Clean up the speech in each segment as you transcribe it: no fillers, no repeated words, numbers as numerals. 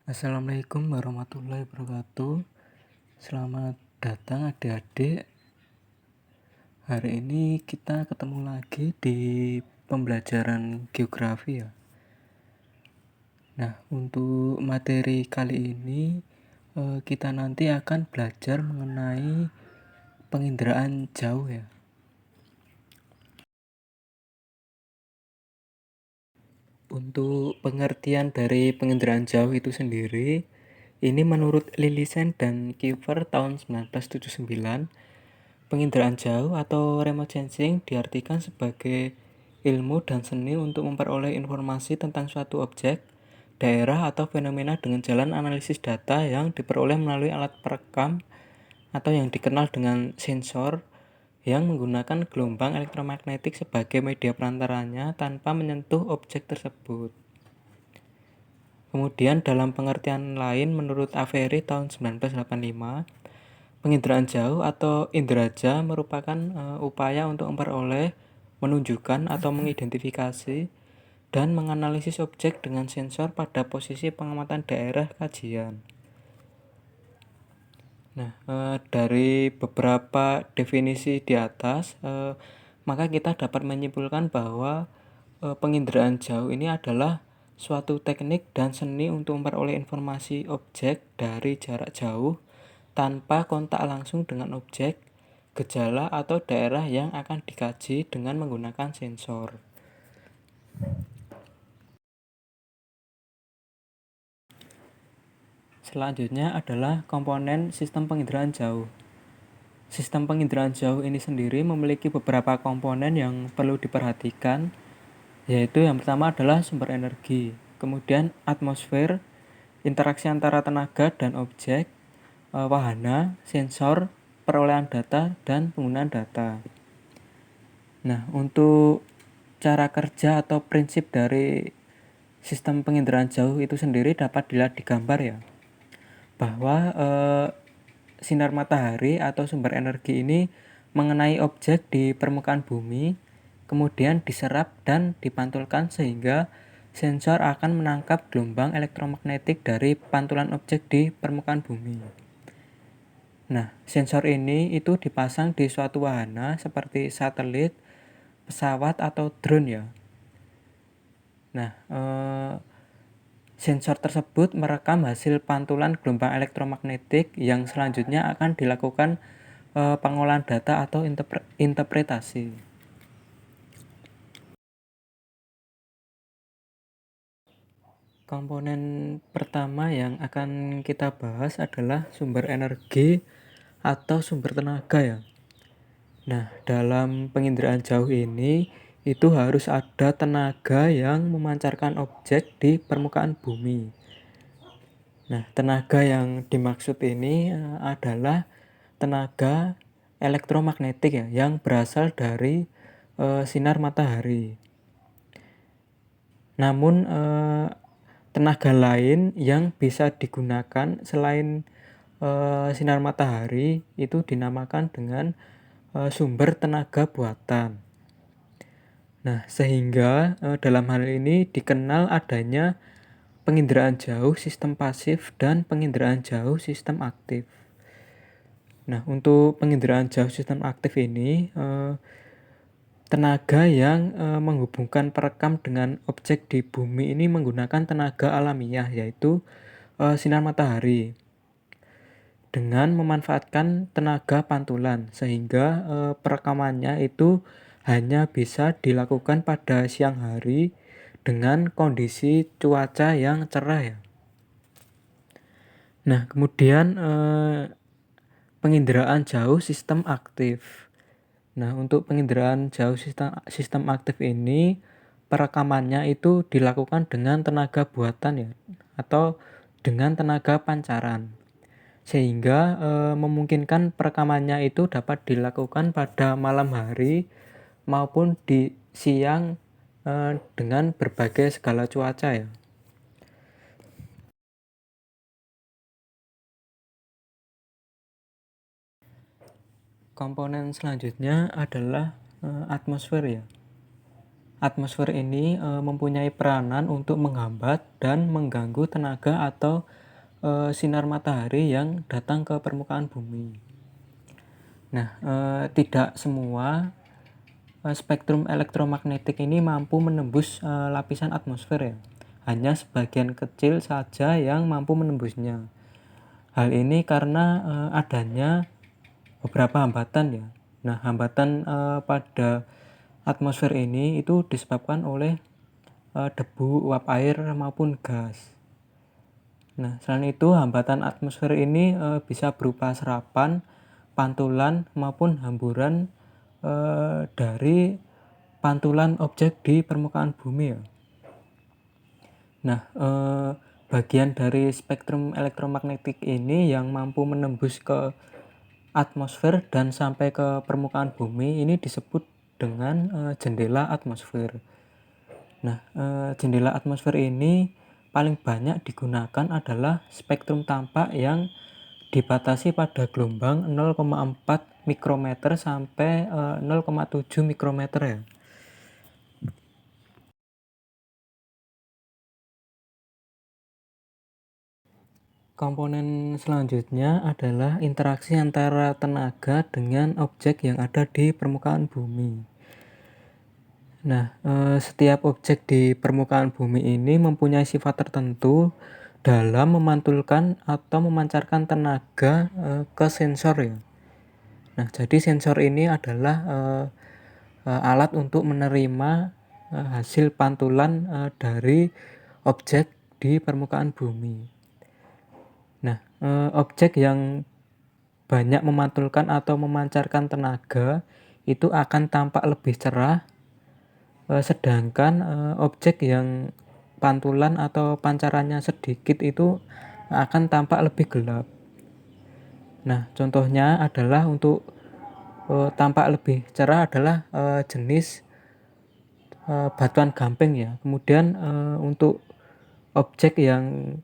Assalamualaikum warahmatullahi wabarakatuh. Selamat datang adik-adik. Hari ini kita ketemu lagi di pembelajaran geografi ya. Nah, untuk materi kali ini kita nanti akan belajar mengenai penginderaan jauh ya. Untuk pengertian dari penginderaan jauh itu sendiri, ini menurut Lillisen dan Kiefer tahun 1979, penginderaan jauh atau remote sensing diartikan sebagai ilmu dan seni untuk memperoleh informasi tentang suatu objek, daerah, atau fenomena dengan jalan analisis data yang diperoleh melalui alat perekam atau yang dikenal dengan sensor yang menggunakan gelombang elektromagnetik sebagai media perantaranya tanpa menyentuh objek tersebut. Kemudian dalam pengertian lain menurut Avery tahun 1985, penginderaan jauh atau inderaja merupakan upaya untuk memperoleh, menunjukkan atau mengidentifikasi dan menganalisis objek dengan sensor pada posisi pengamatan daerah kajian. Nah, dari beberapa definisi di atas, maka kita dapat menyimpulkan bahwa penginderaan jauh ini adalah suatu teknik dan seni untuk memperoleh informasi objek dari jarak jauh tanpa kontak langsung dengan objek, gejala, atau daerah yang akan dikaji dengan menggunakan sensor. Selanjutnya adalah komponen sistem penginderaan jauh. Sistem penginderaan jauh ini sendiri memiliki beberapa komponen yang perlu diperhatikan, yaitu yang pertama adalah sumber energi, kemudian atmosfer, interaksi antara tenaga dan objek, wahana, sensor, perolehan data, dan penggunaan data. Nah, untuk cara kerja atau prinsip dari sistem penginderaan jauh itu sendiri dapat dilihat di gambar ya, bahwa sinar matahari atau sumber energi ini mengenai objek di permukaan bumi, kemudian diserap dan dipantulkan sehingga sensor akan menangkap gelombang elektromagnetik dari pantulan objek di permukaan bumi. Nah, sensor ini itu dipasang di suatu wahana seperti satelit, pesawat, atau drone ya. Nah, sensor tersebut merekam hasil pantulan gelombang elektromagnetik yang selanjutnya akan dilakukan pengolahan data atau interpretasi. Komponen pertama yang akan kita bahas adalah sumber energi atau sumber tenaga ya. Nah, dalam penginderaan jauh ini itu harus ada tenaga yang memancarkan objek di permukaan bumi. Nah, tenaga yang dimaksud ini adalah tenaga elektromagnetik ya, yang berasal dari sinar matahari. Namun tenaga lain yang bisa digunakan selain sinar matahari itu dinamakan dengan sumber tenaga buatan. Nah, sehingga dalam hal ini dikenal adanya penginderaan jauh sistem pasif dan penginderaan jauh sistem aktif. Nah, untuk penginderaan jauh sistem aktif ini tenaga yang menghubungkan perekam dengan objek di bumi ini menggunakan tenaga alamiah, yaitu sinar matahari, dengan memanfaatkan tenaga pantulan, sehingga perekamannya itu hanya bisa dilakukan pada siang hari dengan kondisi cuaca yang cerah ya. Nah, kemudian penginderaan jauh sistem aktif. Nah, untuk penginderaan jauh sistem aktif ini perekamannya itu dilakukan dengan tenaga buatan ya, atau dengan tenaga pancaran. Sehingga memungkinkan perekamannya itu dapat dilakukan pada malam hari maupun di siang dengan berbagai segala cuaca ya. Komponen selanjutnya adalah atmosfer ya. Atmosfer ini mempunyai peranan untuk menghambat dan mengganggu tenaga atau sinar matahari yang datang ke permukaan bumi. Nah, tidak semua spektrum elektromagnetik ini mampu menembus lapisan atmosfer ya. Hanya sebagian kecil saja yang mampu menembusnya. Hal ini karena adanya beberapa hambatan ya. Nah, hambatan pada atmosfer ini itu disebabkan oleh debu, uap air maupun gas. Nah, selain itu hambatan atmosfer ini bisa berupa serapan, pantulan maupun hamburan dari pantulan objek di permukaan bumi ya. Nah, bagian dari spektrum elektromagnetik ini yang mampu menembus ke atmosfer dan sampai ke permukaan bumi ini disebut dengan jendela atmosfer. Nah, jendela atmosfer ini paling banyak digunakan adalah spektrum tampak yang dibatasi pada gelombang 0,4 mikrometer sampai 0,7 mikrometer ya. Komponen selanjutnya adalah interaksi antara tenaga dengan objek yang ada di permukaan bumi. Nah, setiap objek di permukaan bumi ini mempunyai sifat tertentu dalam memantulkan atau memancarkan tenaga ke sensor ya. Nah, jadi sensor ini adalah alat untuk menerima hasil pantulan dari objek di permukaan bumi. Nah, objek yang banyak memantulkan atau memancarkan tenaga itu akan tampak lebih cerah, sedangkan objek yang pantulan atau pancarannya sedikit itu akan tampak lebih gelap. Nah, contohnya adalah untuk tampak lebih cerah adalah jenis batuan gamping ya. Kemudian untuk objek yang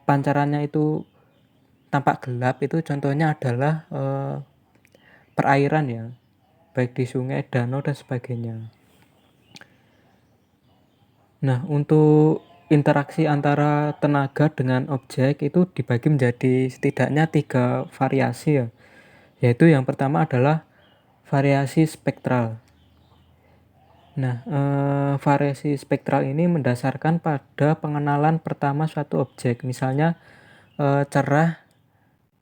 pancarannya itu tampak gelap itu contohnya adalah perairan ya, baik di sungai, danau dan sebagainya. Nah, untuk interaksi antara tenaga dengan objek itu dibagi menjadi setidaknya 3 variasi ya. Yaitu yang pertama adalah variasi spektral. Nah, variasi spektral ini mendasarkan pada pengenalan pertama suatu objek, misalnya cerah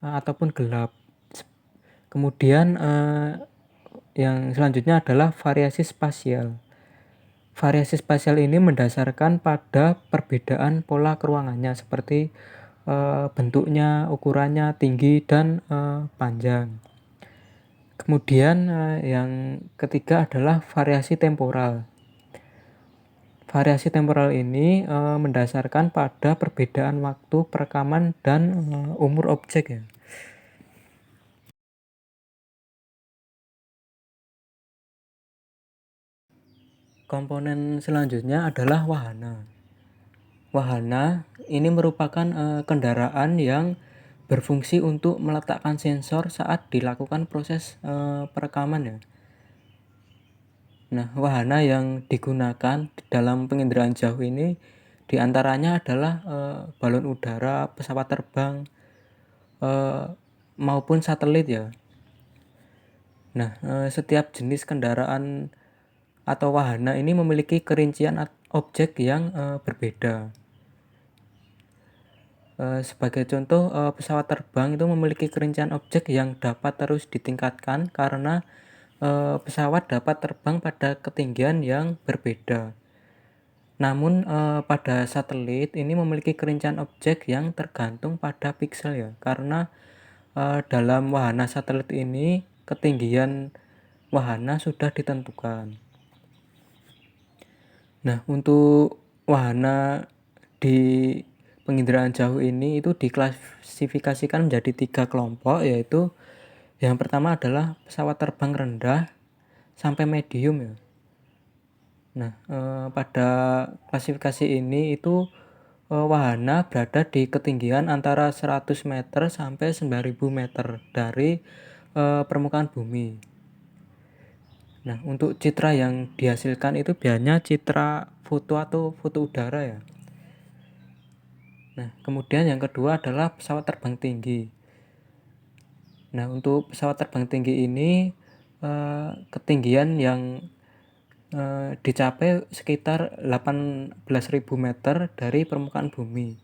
ataupun gelap. Kemudian yang selanjutnya adalah variasi spasial. Variasi spasial ini mendasarkan pada perbedaan pola keruangannya seperti bentuknya, ukurannya, tinggi, dan panjang. Kemudian yang ketiga adalah variasi temporal. Variasi temporal ini mendasarkan pada perbedaan waktu perekaman dan umur objek ya. Komponen selanjutnya adalah wahana. Wahana ini merupakan kendaraan yang berfungsi untuk meletakkan sensor saat dilakukan proses perekaman ya. Nah, wahana yang digunakan dalam penginderaan jauh ini diantaranya adalah balon udara, pesawat terbang, maupun satelit ya. Nah, setiap jenis kendaraan atau wahana ini memiliki kerincian objek yang berbeda. Sebagai contoh, pesawat terbang itu memiliki kerincian objek yang dapat terus ditingkatkan karena pesawat dapat terbang pada ketinggian yang berbeda. Namun pada satelit ini memiliki kerincian objek yang tergantung pada piksel ya, karena dalam wahana satelit ini ketinggian wahana sudah ditentukan. Nah, untuk wahana di penginderaan jauh ini itu diklasifikasikan menjadi 3 kelompok, yaitu yang pertama adalah pesawat terbang rendah sampai medium ya. Nah, pada klasifikasi ini itu wahana berada di ketinggian antara 100 meter sampai 9.000 meter dari permukaan bumi. Nah, untuk citra yang dihasilkan itu biasanya citra foto atau foto udara ya. Nah, kemudian yang kedua adalah pesawat terbang tinggi. Nah, untuk pesawat terbang tinggi ini ketinggian yang dicapai sekitar 18.000 meter dari permukaan bumi.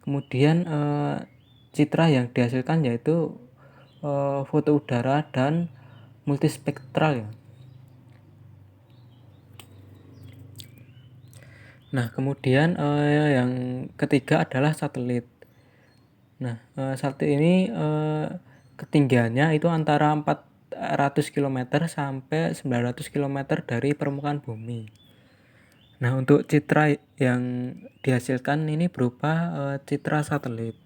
Kemudian citra yang dihasilkan yaitu foto udara dan multispektral ya. Nah, kemudian yang ketiga adalah satelit. Nah, satelit ini ketinggiannya itu antara 400 km sampai 900 km dari permukaan bumi. Nah, untuk citra yang dihasilkan ini berupa citra satelit.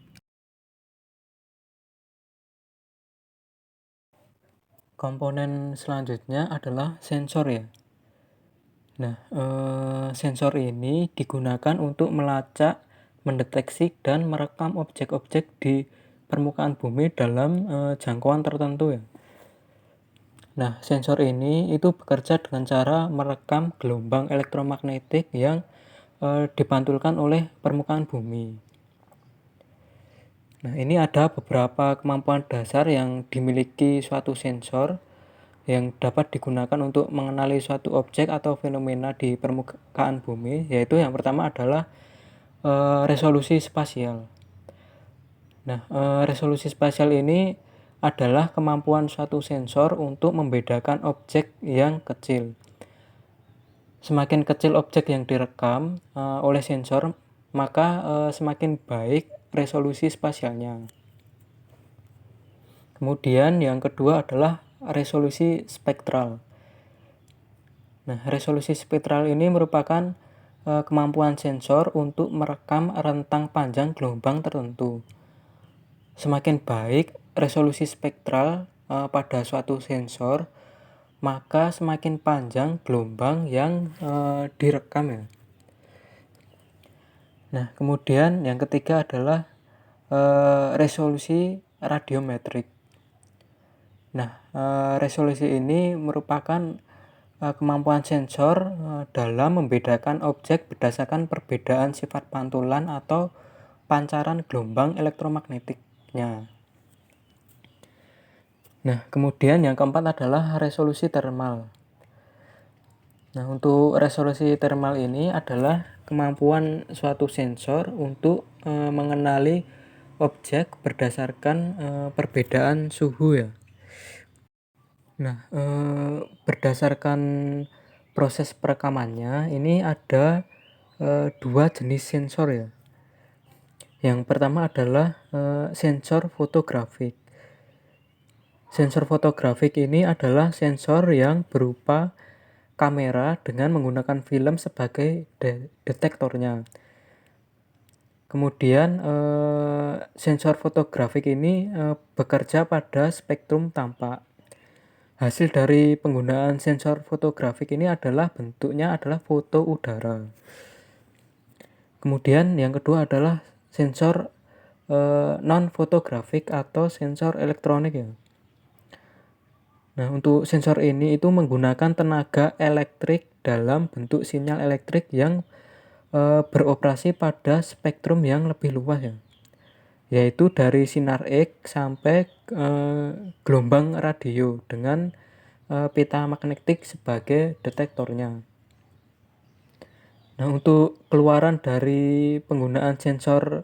Komponen selanjutnya adalah sensor ya. Nah, sensor ini digunakan untuk melacak, mendeteksi, dan merekam objek-objek di permukaan bumi dalam jangkauan tertentu ya. Nah, sensor ini itu bekerja dengan cara merekam gelombang elektromagnetik yang dipantulkan oleh permukaan bumi. Nah, ini ada beberapa kemampuan dasar yang dimiliki suatu sensor yang dapat digunakan untuk mengenali suatu objek atau fenomena di permukaan bumi, yaitu yang pertama adalah resolusi spasial. Nah, resolusi spasial ini adalah kemampuan suatu sensor untuk membedakan objek yang kecil. Semakin kecil objek yang direkam oleh sensor, maka semakin baik resolusi spasialnya. Kemudian yang kedua adalah resolusi spektral. Nah, resolusi spektral ini merupakan kemampuan sensor untuk merekam rentang panjang gelombang tertentu. Semakin baik resolusi spektral pada suatu sensor, maka semakin panjang gelombang yang direkam ya. Nah, kemudian yang ketiga adalah resolusi radiometrik. Nah, resolusi ini merupakan kemampuan sensor dalam membedakan objek berdasarkan perbedaan sifat pantulan atau pancaran gelombang elektromagnetiknya. Nah, kemudian yang keempat adalah resolusi thermal. Nah, untuk resolusi thermal ini adalah kemampuan suatu sensor untuk mengenali objek berdasarkan perbedaan suhu ya. Nah, berdasarkan proses perekamannya ini ada dua jenis sensor ya. Yang pertama adalah sensor fotografik. Sensor fotografik ini adalah sensor yang berupa kamera dengan menggunakan film sebagai detektornya. Kemudian sensor fotografik ini bekerja pada spektrum tampak. Hasil dari penggunaan sensor fotografik ini adalah bentuknya adalah foto udara. Kemudian yang kedua adalah sensor non fotografik atau sensor elektronik ya. Nah, untuk sensor ini itu menggunakan tenaga elektrik dalam bentuk sinyal elektrik yang beroperasi pada spektrum yang lebih luas ya. Yaitu dari sinar X sampai gelombang radio dengan pita magnetik sebagai detektornya. Nah, untuk keluaran dari penggunaan sensor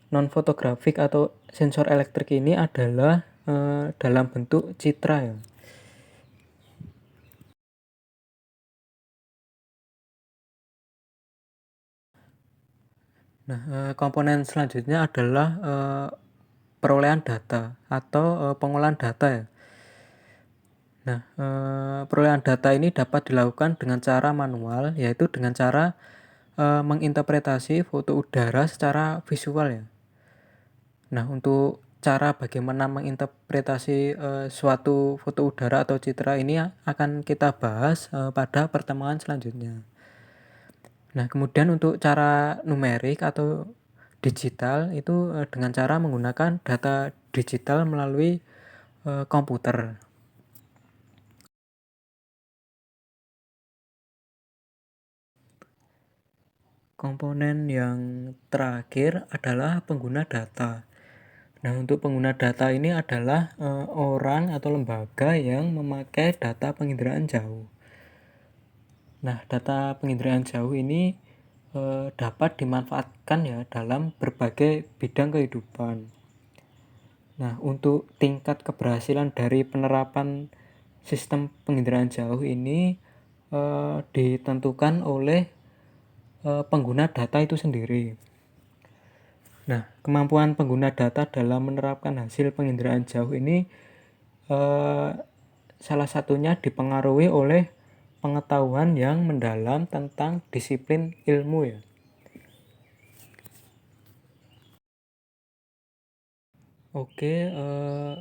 non fotografik atau sensor elektrik ini adalah dalam bentuk citra ya. Nah, komponen selanjutnya adalah perolehan data atau pengolahan data ya. Nah, perolehan data ini dapat dilakukan dengan cara manual, yaitu dengan cara menginterpretasi foto udara secara visual ya. Nah, untuk cara bagaimana menginterpretasi suatu foto udara atau citra ini akan kita bahas pada pertemuan selanjutnya. Nah, kemudian untuk cara numerik atau digital itu dengan cara menggunakan data digital melalui komputer. Komponen yang terakhir adalah pengguna data. Nah, untuk pengguna data ini adalah orang atau lembaga yang memakai data penginderaan jauh. Nah, data penginderaan jauh ini dapat dimanfaatkan ya dalam berbagai bidang kehidupan. Nah, untuk tingkat keberhasilan dari penerapan sistem penginderaan jauh ini ditentukan oleh pengguna data itu sendiri. Nah, kemampuan pengguna data dalam menerapkan hasil penginderaan jauh ini salah satunya dipengaruhi oleh pengetahuan yang mendalam tentang disiplin ilmu ya. Oke,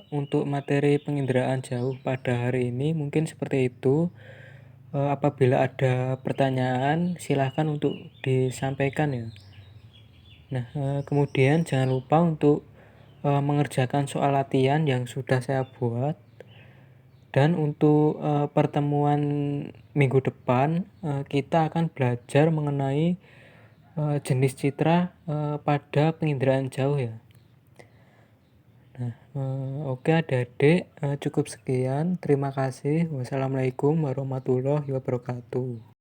untuk materi penginderaan jauh pada hari ini mungkin seperti itu. Apabila ada pertanyaan, silahkan untuk disampaikan ya. Nah, kemudian jangan lupa untuk mengerjakan soal latihan yang sudah saya buat. Dan untuk pertemuan minggu depan, kita akan belajar mengenai jenis citra pada penginderaan jauh ya. Nah, oke adik-adik, cukup sekian. Terima kasih. Wassalamualaikum warahmatullahi wabarakatuh.